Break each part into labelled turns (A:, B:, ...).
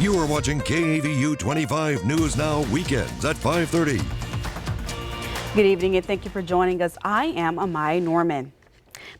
A: You are watching KAVU 25 News Now weekends at 5:30.
B: Good evening and thank you for joining us. I am Amaya Norman.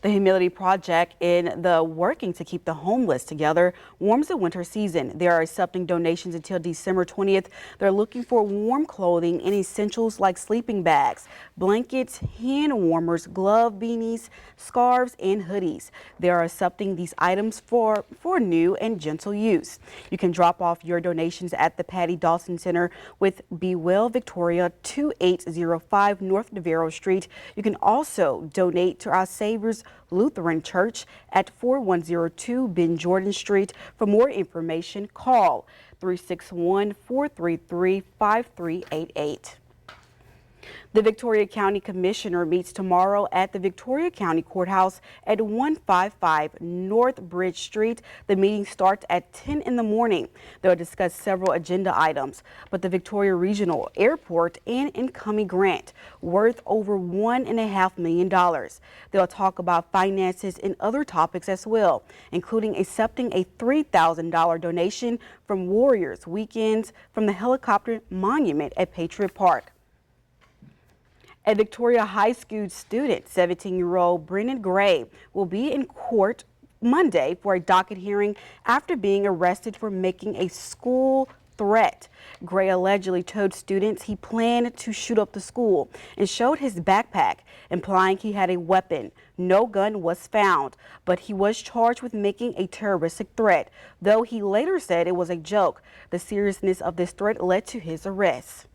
B: The Humility Project in the Working to Keep the Homeless Together warms the winter season. They are accepting donations until December 20th. They're looking for warm clothing and essentials like sleeping bags, blankets, hand warmers, glove, beanies, scarves, and hoodies. They are accepting these items for new and gentle use. You can drop off your donations at the Patty Dawson Center with Be Well Victoria, 2805 North Devero Street. You can also donate to Our Savior's Lutheran Church at 4102 Ben Jordan Street. For more information, call 361-433-5388. The Victoria County Commissioner meets tomorrow at the Victoria County Courthouse at 155 North Bridge Street. The meeting starts at 10 in the morning. They'll discuss several agenda items, but the Victoria Regional Airport and incoming grant worth over $1.5 million. They'll talk about finances and other topics as well, including accepting a $3,000 donation from Warriors Weekends from the helicopter monument at Patriot Park. A Victoria High School student, 17-year-old Brennan Gray, will be in court Monday for a docket hearing after being arrested for making a school threat. Gray allegedly told students he planned to shoot up the school and showed his backpack, implying he had a weapon. No gun was found, but he was charged with making a terroristic threat, though he later said it was a joke. The seriousness of this threat led to his arrest.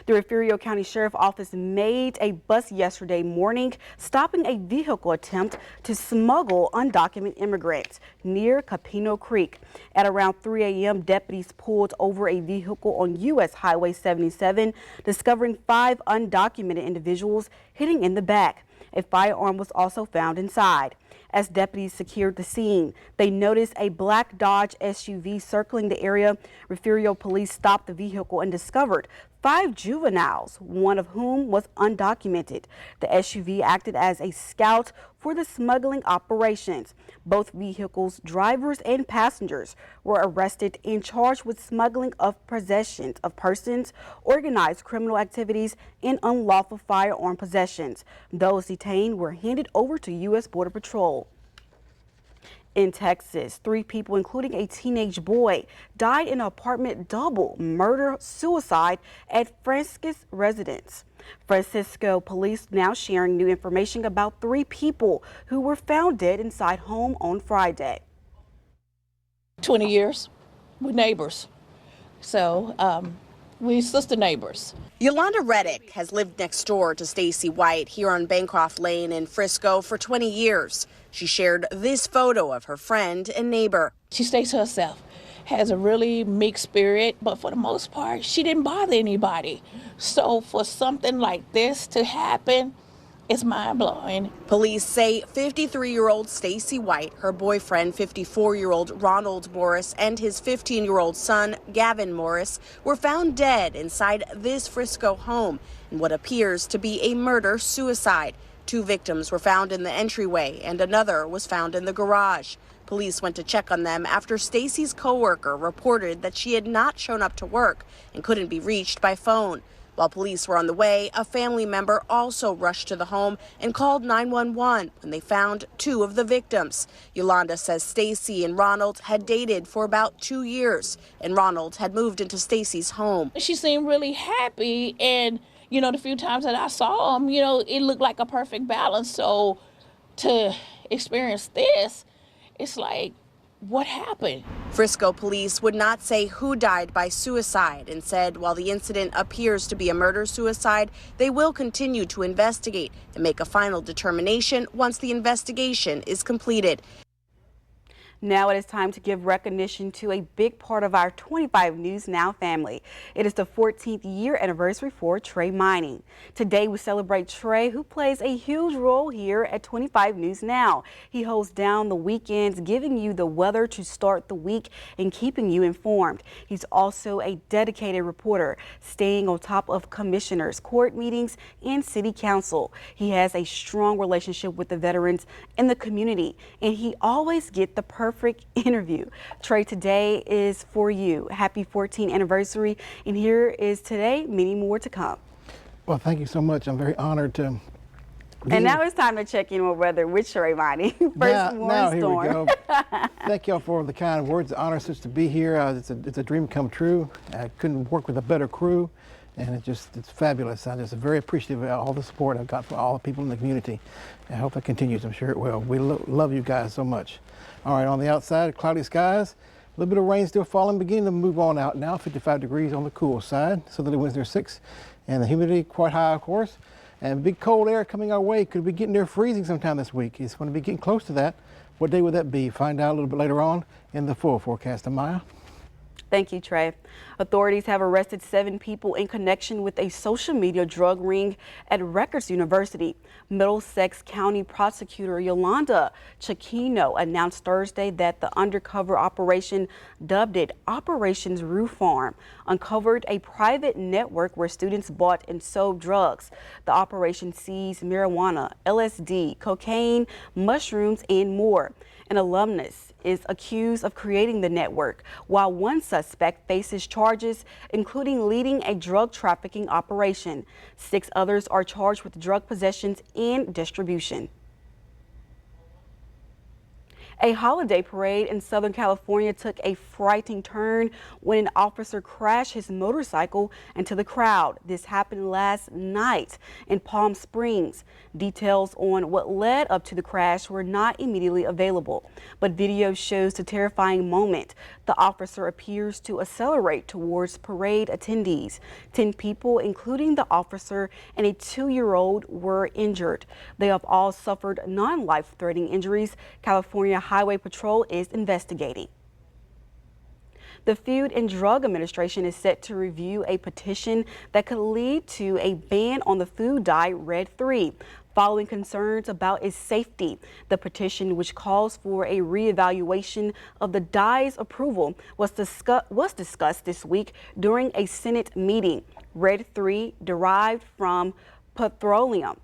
B: The Refugio County Sheriff Office made a bust yesterday morning, stopping a vehicle attempt to smuggle undocumented immigrants near Capino Creek. At around 3 a.m., deputies pulled over a vehicle on U.S. Highway 77, discovering 5 undocumented individuals hidden in the back. A firearm was also found inside. As deputies secured the scene, they noticed a black Dodge SUV circling the area. Refugio police stopped the vehicle and discovered 5 juveniles, one of whom was undocumented. The SUV acted as a scout for the smuggling operations. Both vehicles, drivers and passengers, were arrested and charged with smuggling of possessions of persons, organized criminal activities, and unlawful firearm possessions. Those detained were handed over to U.S. Border Patrol. In Texas, 3 people, including a teenage boy, died in an apartment double murder-suicide at Francisco's residence. Francisco police now sharing new information about 3 people who were found dead inside home on Friday.
C: 20 years, we're neighbors, so we're sister neighbors.
D: Yolanda Reddick has lived next door to Stacy White here on Bancroft Lane in Frisco for 20 years. She shared this photo of her friend and neighbor.
C: She stays to herself, has a really meek spirit, but for the most part, she didn't bother anybody. So for something like this to happen, it's mind-blowing.
D: Police say 53-year-old Stacy White, her boyfriend, 54-year-old Ronald Morris, and his 15-year-old son, Gavin Morris, were found dead inside this Frisco home in what appears to be a murder-suicide. 2 victims were found in the entryway and another was found in the garage. Police went to check on them after Stacy's coworker reported that she had not shown up to work and couldn't be reached by phone. While police were on the way, a family member also rushed to the home and called 911 when they found 2 of the victims. Yolanda says Stacy and Ronald had dated for about 2 years, and Ronald had moved into Stacy's home.
C: She seemed really happy, and the few times that I saw him, it looked like a perfect balance. So to experience this, it's like, what happened?
D: Frisco police would not say who died by suicide and said while the incident appears to be a murder-suicide, they will continue to investigate and make a final determination once the investigation is completed.
B: Now it is time to give recognition to a big part of our 25 News Now family. It is the 14th year anniversary for Trey Mining. Today we celebrate Trey, who plays a huge role here at 25 News Now. He holds down the weekends, giving you the weather to start the week and keeping you informed. He's also a dedicated reporter, staying on top of commissioners, court meetings, and city council. He has a strong relationship with the veterans in the community, and he always gets the perfect perfect interview. Trey, today is for you. Happy 14th anniversary. And here is today, many more to come.
E: Well, thank you so much. I'm very honored to be
B: And
E: here.
B: now it's time to check in with weather with Trey Mining. First
E: now here we
B: storm.
E: go. Thank y'all for the kind words. The honor is to be here. It's a dream come true. I couldn't work with a better crew, and it's fabulous. I'm just very appreciative of all the support I've got from all the people in the community. I hope it continues. I'm sure it will. We love you guys so much. All right, on the outside, cloudy skies. A little bit of rain still falling, beginning to move on out now. 55 degrees on the cool side. Southerly winds near 6, and the humidity quite high, of course. And big cold air coming our way. Could be getting near freezing sometime this week. It's going to be getting close to that. What day would that be? Find out a little bit later on in the full forecast. Amaya?
B: Thank you, Trey. Authorities have arrested 7 people in connection with a social media drug ring at Rutgers University. Middlesex County Prosecutor Yolanda Cicchino announced Thursday that the undercover operation, dubbed it Operations Roof Farm, uncovered a private network where students bought and sold drugs. The operation seized marijuana, LSD, cocaine, mushrooms, and more. An alumnus is accused of creating the network, while one suspect faces charges, including leading a drug trafficking operation. 6 others are charged with drug possessions and distribution. A holiday parade in Southern California took a frightening turn when an officer crashed his motorcycle into the crowd. This happened last night in Palm Springs. Details on what led up to the crash were not immediately available, but video shows the terrifying moment. The officer appears to accelerate towards parade attendees. 10 people, including the officer and a 2-year-old, were injured. They have all suffered non-life-threatening injuries. California Highway Patrol is investigating. The Food and Drug Administration is set to review a petition that could lead to a ban on the food dye Red 3, following concerns about its safety. The petition, which calls for a reevaluation of the dye's approval, was discussed this week during a Senate meeting. Red 3, derived from petroleum,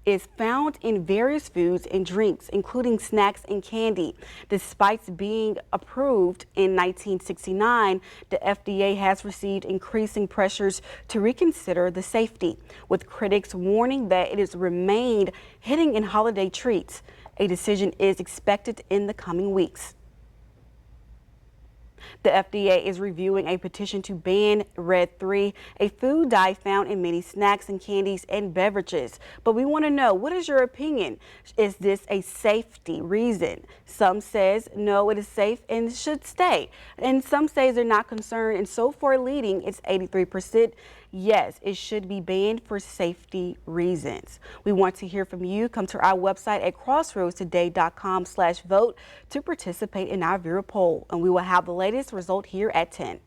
B: is found in various foods and drinks, including snacks and candy. Despite being approved in 1969, the FDA has received increasing pressures to reconsider the safety, with critics warning that it has remained hidden in holiday treats. A decision is expected in the coming weeks. The FDA is reviewing a petition to ban Red 3, a food dye found in many snacks and candies and beverages. But we want to know, what is your opinion? Is this a safety reason? Some says no, it is safe and should stay. And some say they're not concerned, and so far leading, it's 83%. Yes, it should be banned for safety reasons. We want to hear from you. Come to our website at crossroadstoday.com/vote to participate in our viewer poll, and we will have the latest result here at 10.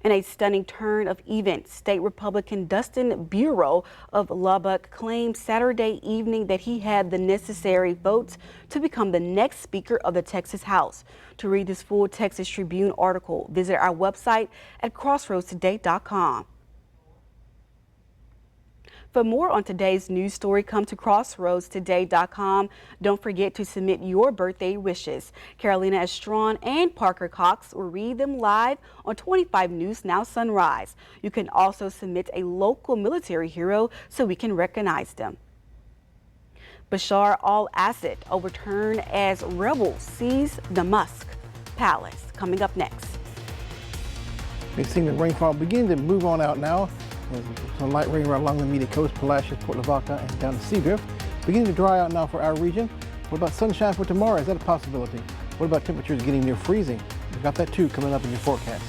B: In a stunning turn of events, State Republican Dustin Bureau of Lubbock claimed Saturday evening that he had the necessary votes to become the next Speaker of the Texas House. To read this full Texas Tribune article, visit our website at crossroadstoday.com. For more on today's news story, come to crossroadstoday.com. Don't forget to submit your birthday wishes. Carolina Estrón and Parker Cox will read them live on 25 News Now Sunrise. You can also submit a local military hero so we can recognize them. Bashar al-Assad overturned as rebels seize Damascus Palace. Coming up next.
E: We've seen the rainfall begin to move on out now. There's some light rain right along the immediate coast, Palacios, Port Lavaca, and down to Seagriff. Beginning to dry out now for our region. What about sunshine for tomorrow? Is that a possibility? What about temperatures getting near freezing? We've got that too coming up in your forecast.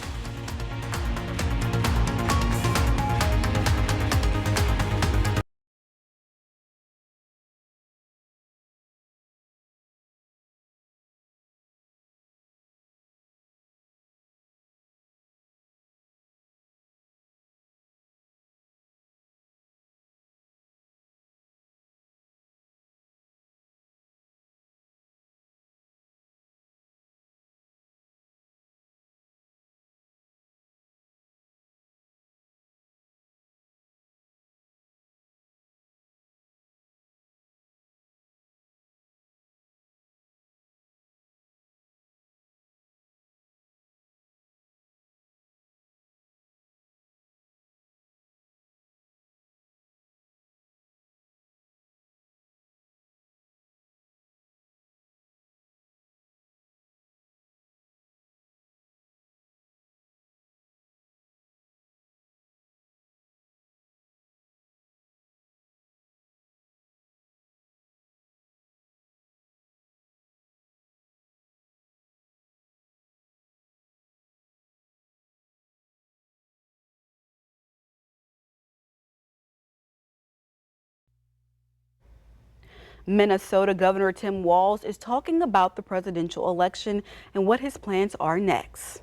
B: Minnesota Governor Tim Walz is talking about the presidential election and what his plans are next.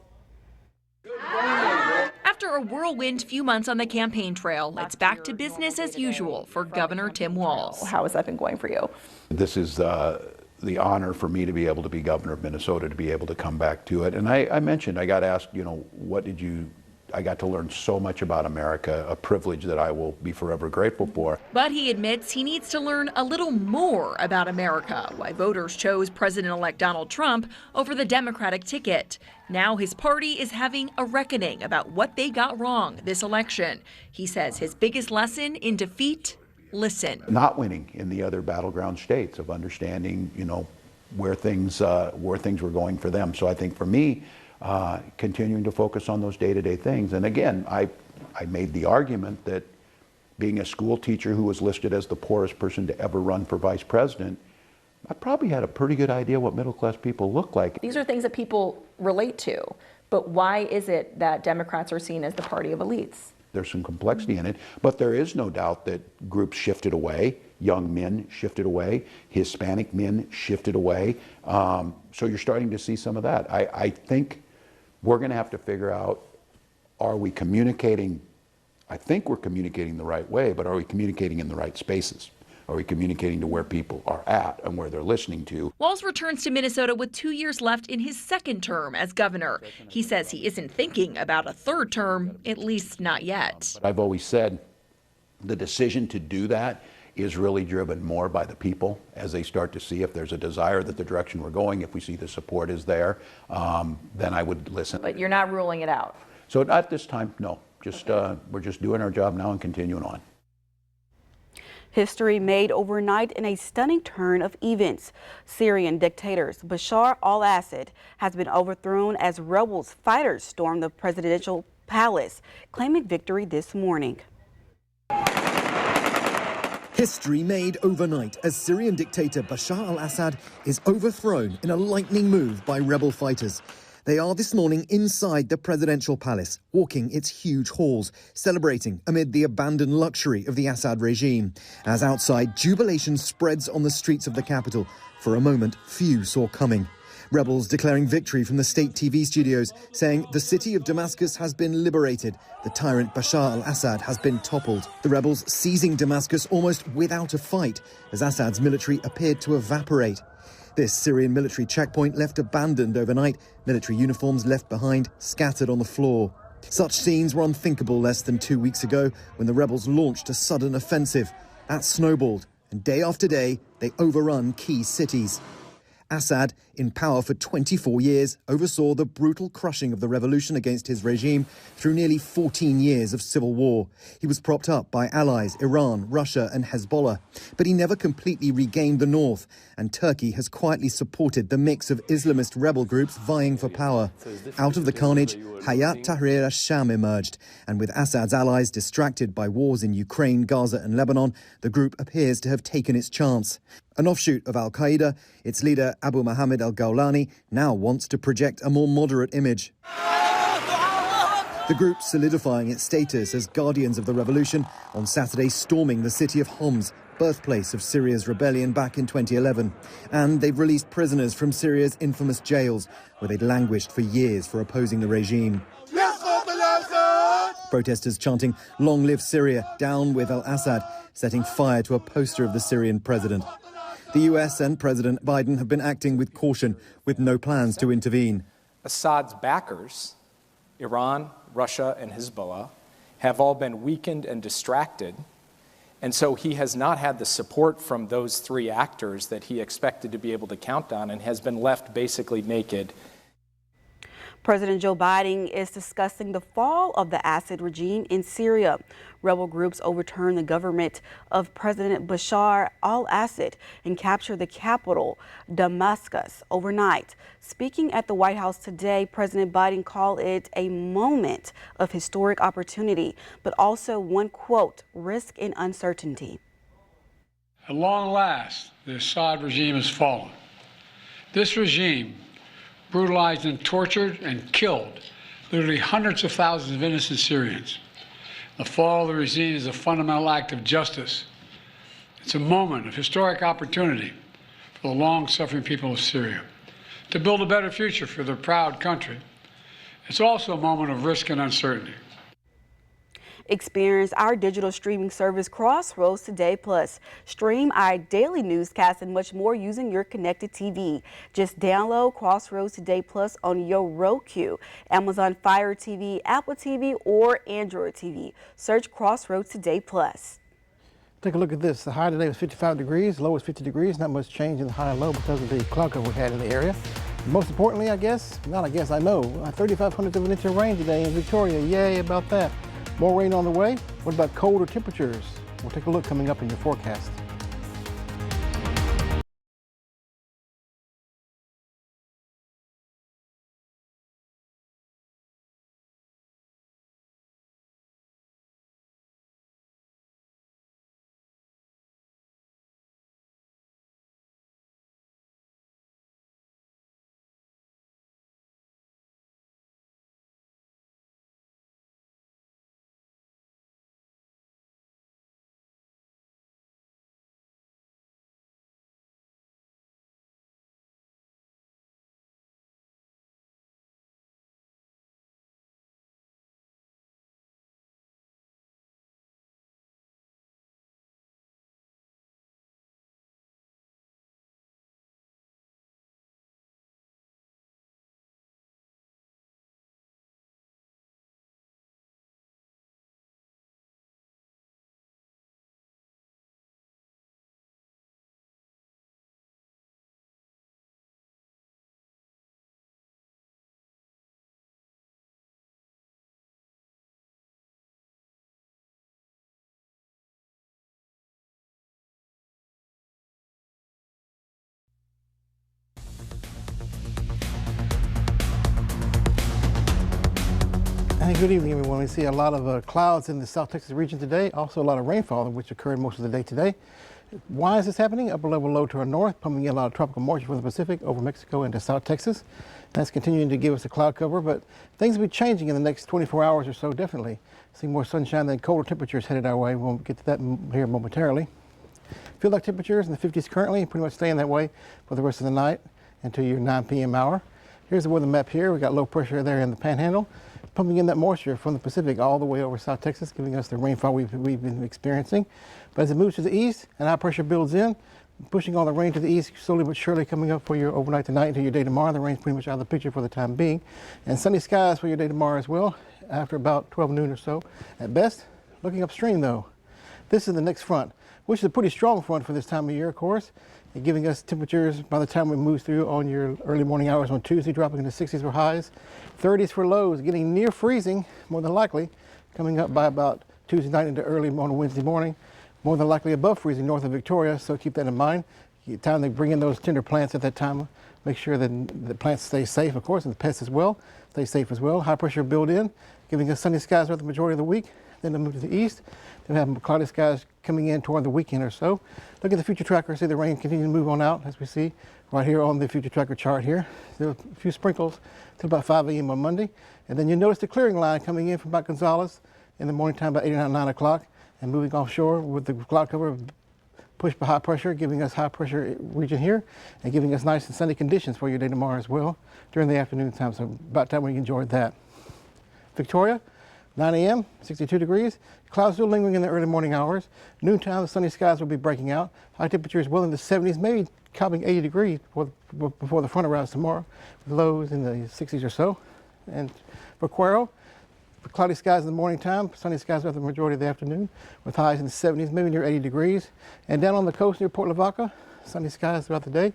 F: After a whirlwind few months on the campaign trail, it's back to business as usual for Governor Tim Walz.
G: How has that been going for you?
H: This is the honor for me to be able to be governor of Minnesota, to be able to come back to it. And I mentioned, I got asked, I got to learn so much about America, a privilege that I will be forever grateful for.
F: But he admits he needs to learn a little more about America, why voters chose President-elect Donald Trump over the Democratic ticket. Now his party is having a reckoning about what they got wrong this election. He says his biggest lesson in defeat: listen.
H: Not winning in the other battleground states, of understanding, where things were going for them. So I think for me, continuing to focus on those day-to-day things. And again, I made the argument that being a school teacher who was listed as the poorest person to ever run for vice president, I probably had a pretty good idea what middle-class people look like.
G: These are things that people relate to, but why is it that Democrats are seen as the party of elites?
H: There's some complexity in it, but there is no doubt that groups shifted away. Young men shifted away. Hispanic men shifted away. So you're starting to see some of that. I think we're going to have to figure out, are we communicating? I think we're communicating the right way, but are we communicating in the right spaces? Are we communicating to where people are at and where they're listening to?
F: Walz returns to Minnesota with 2 years left in his second term as governor. He says he isn't thinking about a third term, at least not yet.
H: But I've always said the decision to do that is really driven more by the people as they start to see if there's a desire that the direction we're going, if we see the support is there, then I would listen.
G: But you're not ruling it out?
H: So at this time, no. We're just doing our job now and continuing on.
B: History made overnight in a stunning turn of events. Syrian dictator Bashar al-Assad has been overthrown as rebels fighters stormed the presidential palace, claiming victory this morning.
I: History made overnight as Syrian dictator Bashar al-Assad is overthrown in a lightning move by rebel fighters. They are this morning inside the presidential palace, walking its huge halls, celebrating amid the abandoned luxury of the Assad regime. As outside, jubilation spreads on the streets of the capital. For a moment, few saw coming. Rebels declaring victory from the state TV studios, saying the city of Damascus has been liberated. The tyrant Bashar al-Assad has been toppled. The rebels seizing Damascus almost without a fight, as Assad's military appeared to evaporate. This Syrian military checkpoint left abandoned overnight, military uniforms left behind, scattered on the floor. Such scenes were unthinkable less than 2 weeks ago when the rebels launched a sudden offensive. That snowballed, and day after day, they overrun key cities. Assad, in power for 24 years, oversaw the brutal crushing of the revolution against his regime through nearly 14 years of civil war. He was propped up by allies Iran, Russia and Hezbollah, but he never completely regained the north, and Turkey has quietly supported the mix of Islamist rebel groups vying for power. Out of the carnage, Hayat Tahrir al-Sham emerged, and with Assad's allies distracted by wars in Ukraine, Gaza and Lebanon, the group appears to have taken its chance. An offshoot of al-Qaeda, its leader Abu Mohammed al-Gawlani now wants to project a more moderate image. The group solidifying its status as guardians of the revolution, on Saturday storming the city of Homs, birthplace of Syria's rebellion back in 2011. And they've released prisoners from Syria's infamous jails, where they'd languished for years for opposing the regime. Protesters chanting, "Long live Syria, down with al-Assad," setting fire to a poster of the Syrian president. The US and President Biden have been acting with caution, with no plans to intervene.
J: Assad's backers, Iran, Russia, and Hezbollah, have all been weakened and distracted, and so he has not had the support from those three actors that he expected to be able to count on, and has been left basically naked.
B: President Joe Biden is discussing the fall of the Assad regime in Syria. Rebel groups overturned the government of President Bashar al-Assad and captured the capital, Damascus, overnight. Speaking at the White House today, President Biden called it a moment of historic opportunity, but also one quote, risk and uncertainty.
K: At long last, the Assad regime has fallen. This regime brutalized and tortured and killed literally hundreds of thousands of innocent Syrians. The fall of the regime is a fundamental act of justice. It's a moment of historic opportunity for the long-suffering people of Syria to build a better future for their proud country. It's also a moment of risk and uncertainty.
B: Experience our digital streaming service Crossroads Today Plus. Stream our daily newscasts and much more using your connected TV. Just download Crossroads Today Plus on your Roku, Amazon Fire TV, Apple TV, or Android TV. Search Crossroads Today Plus.
E: Take a look at this. The high today was 55 degrees, low was 50 degrees. Not much change in the high and low because of the cloud cover we had in the area. Most importantly, I know, 3,500 of an inch of rain today in Victoria. Yay about that. More rain on the way. What about colder temperatures? We'll take a look coming up in your forecast. And good evening, everyone. We see a lot of clouds in the South Texas region today. Also a lot of rainfall, which occurred most of the day today. Why is this happening? Upper level low to our north, pumping in a lot of tropical moisture from the Pacific over Mexico into South Texas. That's continuing to give us a cloud cover, but things will be changing in the next 24 hours or so, definitely. See more sunshine than colder temperatures headed our way. We'll get to that here momentarily. Feel like temperatures in the 50s currently, pretty much staying that way for the rest of the night until your 9 p.m. hour. Here's the weather map here. We got low pressure there in the Panhandle, pumping in that moisture from the Pacific all the way over South Texas, giving us the rainfall we've been experiencing. But as it moves to the east and high pressure builds in, pushing all the rain to the east, slowly but surely coming up for your overnight tonight into your day tomorrow. The rain's pretty much out of the picture for the time being. And sunny skies for your day tomorrow as well, after about 12 noon or so at best. Looking upstream though, this is the next front, which is a pretty strong front for this time of year, of course. And giving us temperatures by the time we move through on your early morning hours on Tuesday, dropping into 60s for highs, 30s for lows, getting near freezing, more than likely, coming up by about Tuesday night into early morning Wednesday morning, more than likely above freezing north of Victoria, so keep that in mind. Time they bring in those tender plants at that time, make sure that the plants stay safe, of course, and the pests as well, stay safe as well. High pressure build in, giving us sunny skies throughout the majority of the week. Then they move to the east. Then we have cloudy skies coming in toward the weekend or so. Look at the future tracker. See the rain continue to move on out, as we see right here on the future tracker chart here. There are a few sprinkles till about 5 a.m. on Monday. And then you notice the clearing line coming in from about Gonzales in the morning time, about 8 or 9 o'clock, and moving offshore with the cloud cover pushed by high pressure, giving us high pressure region here and giving us nice and sunny conditions for your day tomorrow as well during the afternoon time. So about time we enjoyed that. Victoria, 9 a.m., 62 degrees. Clouds still lingering in the early morning hours. Noontime, the sunny skies will be breaking out. High temperatures well in the 70s, maybe topping 80 degrees before the front arrives tomorrow, with lows in the 60s or so. And for Cuero, cloudy skies in the morning time, sunny skies throughout the majority of the afternoon, with highs in the 70s, maybe near 80 degrees. And down on the coast near Port Lavaca, sunny skies throughout the day.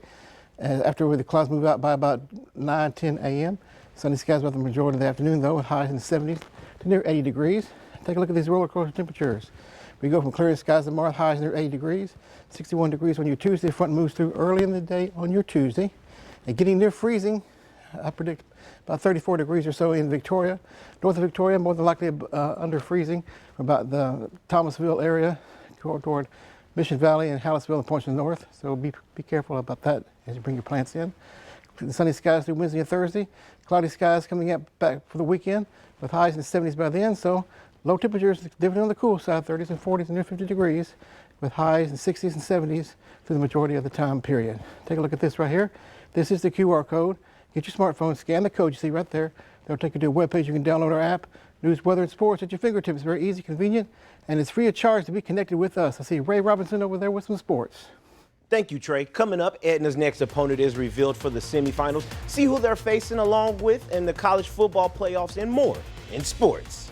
E: And after the clouds move out by about 9, 10 a.m., sunny skies throughout the majority of the afternoon, though, with highs in the 70s to near 80 degrees. Take a look at these roller coaster temperatures. We go from clear skies tomorrow, highs near 80 degrees, 61 degrees on your Tuesday. Front moves through early in the day on your Tuesday. And getting near freezing, I predict about 34 degrees or so in Victoria. North of Victoria, more than likely under freezing from about the Thomasville area toward Mission Valley and Hallettsville and points to the north. So be careful about that as you bring your plants in. The sunny skies through Wednesday and Thursday. Cloudy skies coming up back for the weekend with highs in the 70s by then. So low temperatures, dipping on the cool side, 30s and 40s and near 50 degrees. with highs in 60s and 70s through the majority of the time period. Take a look at this right here. This is the QR code. Get your smartphone, scan the code you see right there. They'll take you to a webpage. You can download our app, news, weather, and sports at your fingertips. Very easy, convenient, and it's free of charge to be connected with us. I see Ray Robinson over there with some sports.
L: Thank you, Trey. Coming up, Edna's next opponent is revealed for the semifinals. See who they're facing along with in the college football playoffs and more in sports.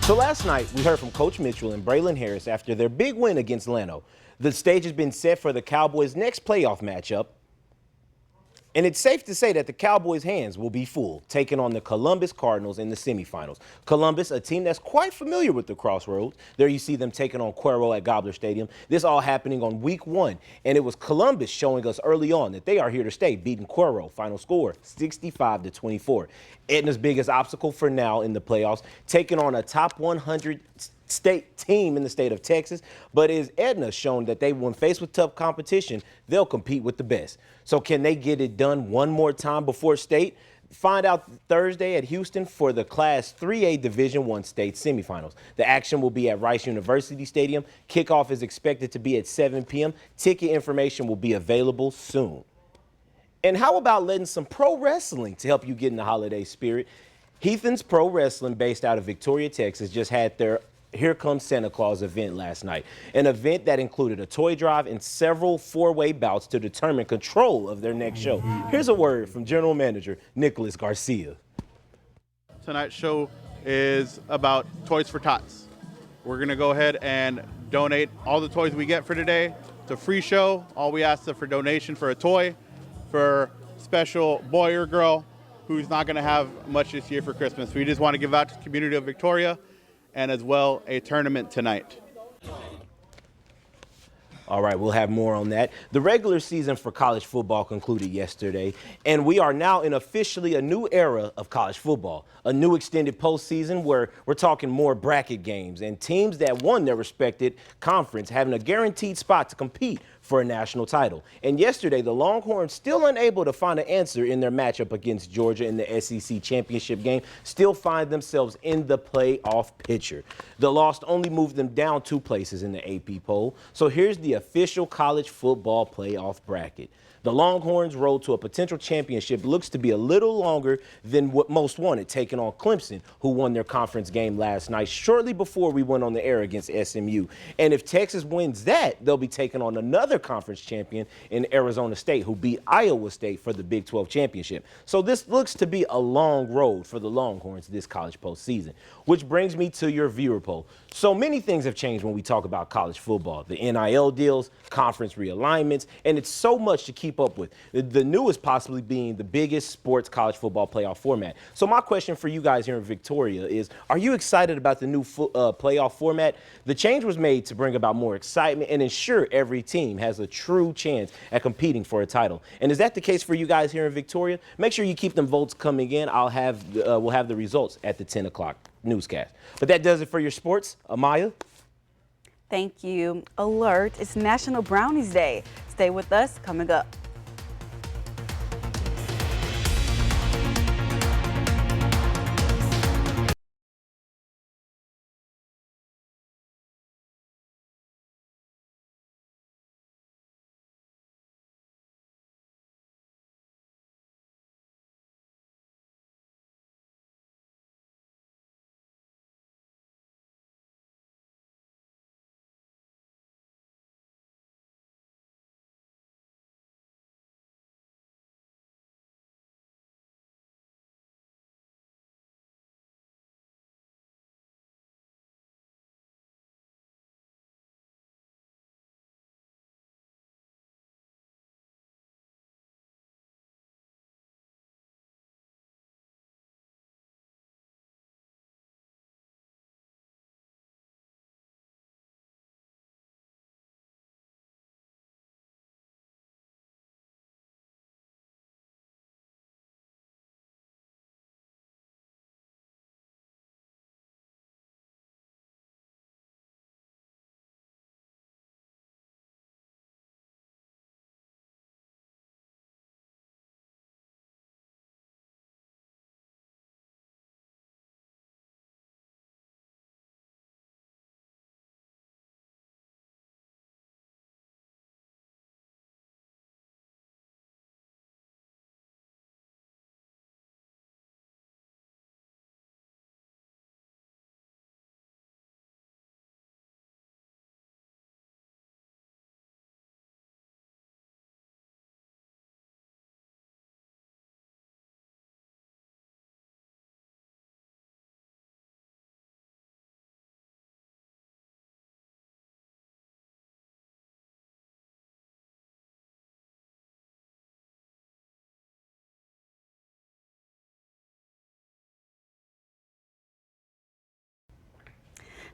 L: So last night, we heard from Coach Mitchell and Braylon Harris after their big win against Llano. The stage has been set for the Cowboys' next playoff matchup. And it's safe to say that the Cowboys' hands will be full, taking on the Columbus Cardinals in the semifinals. Columbus, a team that's quite familiar with the Crossroads. There you see them taking on Cuervo at Gobbler Stadium. This all happening on week 1. And it was Columbus showing us early on that they are here to stay, beating Cuervo. Final score, 65-24. Edna's biggest obstacle for now in the playoffs, taking on a top 100 state team in the state of Texas, but is Edna shown that they, when faced with tough competition, they'll compete with the best. So can they get it done one more time before state? Find out Thursday at Houston for the Class 3A Division I state semifinals. The action will be at Rice University Stadium. Kickoff is expected to be at 7 p.m. Ticket information will be available soon. And how about letting some pro wrestling to help you get in the holiday spirit? Heathen's Pro Wrestling, based out of Victoria, Texas, just had their Here Comes Santa Claus event last night, an event that included a toy drive and several four-way bouts to determine control of their next show. Here's a word from General Manager Nicholas Garcia.
M: Tonight's show is about Toys for Tots. We're going to go ahead and donate all the toys we get for today. It's a free show. All we ask is for donation for a toy for special boy or girl who's not going to have much this year for Christmas. We just want to give out to the community of Victoria, and as well a tournament tonight.
L: All right, we'll have more on that. The regular season for college football concluded yesterday, and we are now in officially a new era of college football, a new extended postseason where we're talking more bracket games and teams that won their respected conference having a guaranteed spot to compete for a national title. And yesterday, the Longhorns, still unable to find an answer in their matchup against Georgia in the SEC championship game, still find themselves in the playoff picture. The loss only moved them down 2 places in the AP poll. So here's the official college football playoff bracket. The Longhorns' road to a potential championship looks to be a little longer than what most wanted, taking on Clemson, who won their conference game last night shortly before we went on the air against SMU. And if Texas wins that, they'll be taking on another another conference champion in Arizona State, who beat Iowa State for the Big 12 championship. So this looks to be a long road for the Longhorns this college postseason, which brings me to your viewer poll. So many things have changed when we talk about college football. The NIL deals, conference realignments, and it's so much to keep up with. The newest possibly being the biggest sports college football playoff format. So my question for you guys here in Victoria is, are you excited about the new playoff format? The change was made to bring about more excitement and ensure every team has a true chance at competing for a title. And is that the case for you guys here in Victoria? Make sure you keep them votes coming in. We'll have the results at the 10 o'clock newscast. But that does it for your sports. Amaya?
B: Thank you. Alert, it's National Brownies Day. Stay with us, coming up.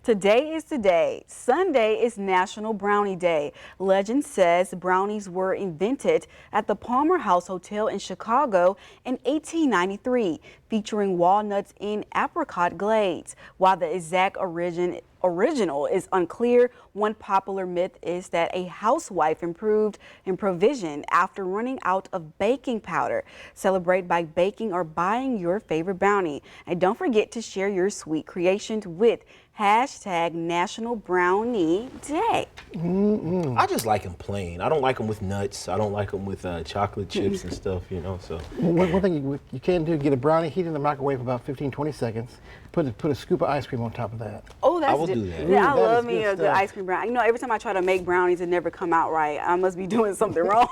B: Today is the day. Sunday is National Brownie Day. Legend says brownies were invented at the Palmer House Hotel in Chicago in 1893, featuring walnuts in apricot glaze. While the exact original is unclear, one popular myth is that a housewife improved in provision after running out of baking powder. Celebrate by baking or buying your favorite brownie. And don't forget to share your sweet creations with #NationalBrownieDay.
L: I just like them plain. I don't like them with nuts. I don't like them with chocolate chips and stuff, you know. So
E: one thing you can do, get a brownie, heat it in the microwave for about 15-20 seconds. Put a scoop of ice cream on top of that.
B: Oh, that's
L: I will do that.
B: Yeah, I
E: That
B: love
E: is
B: me
E: good
B: a good
E: stuff.
B: ice cream brownie. You know, every time I try to make brownies, it never come out right. I must be doing something wrong.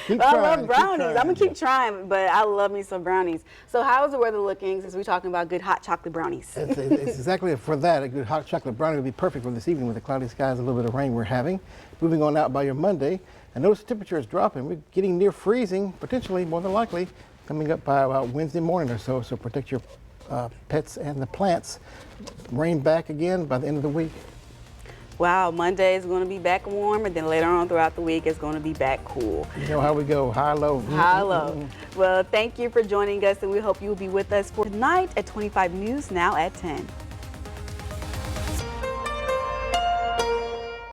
E: Keep
B: I
E: trying,
B: love
E: keep
B: brownies.
E: trying.
B: I'm gonna keep trying, but I love me some brownies. So how is the weather looking since we're talking about good hot chocolate brownies?
E: It's exactly for that. A good hot chocolate brownie would be perfect for this evening with the cloudy skies, a little bit of rain we're having. Moving on out by your Monday, I notice the temperature is dropping. We're getting near freezing, potentially, more than likely, coming up by about Wednesday morning or so. So protect your pets and the plants. Rain back again by the end of the week.
B: Wow, Monday is going to be back warm, and then later on throughout the week, it's going to be back cool.
E: You know how we go, high, low.
B: High, low. Well, thank you for joining us, and we hope you'll be with us for tonight at 25 News Now at 10.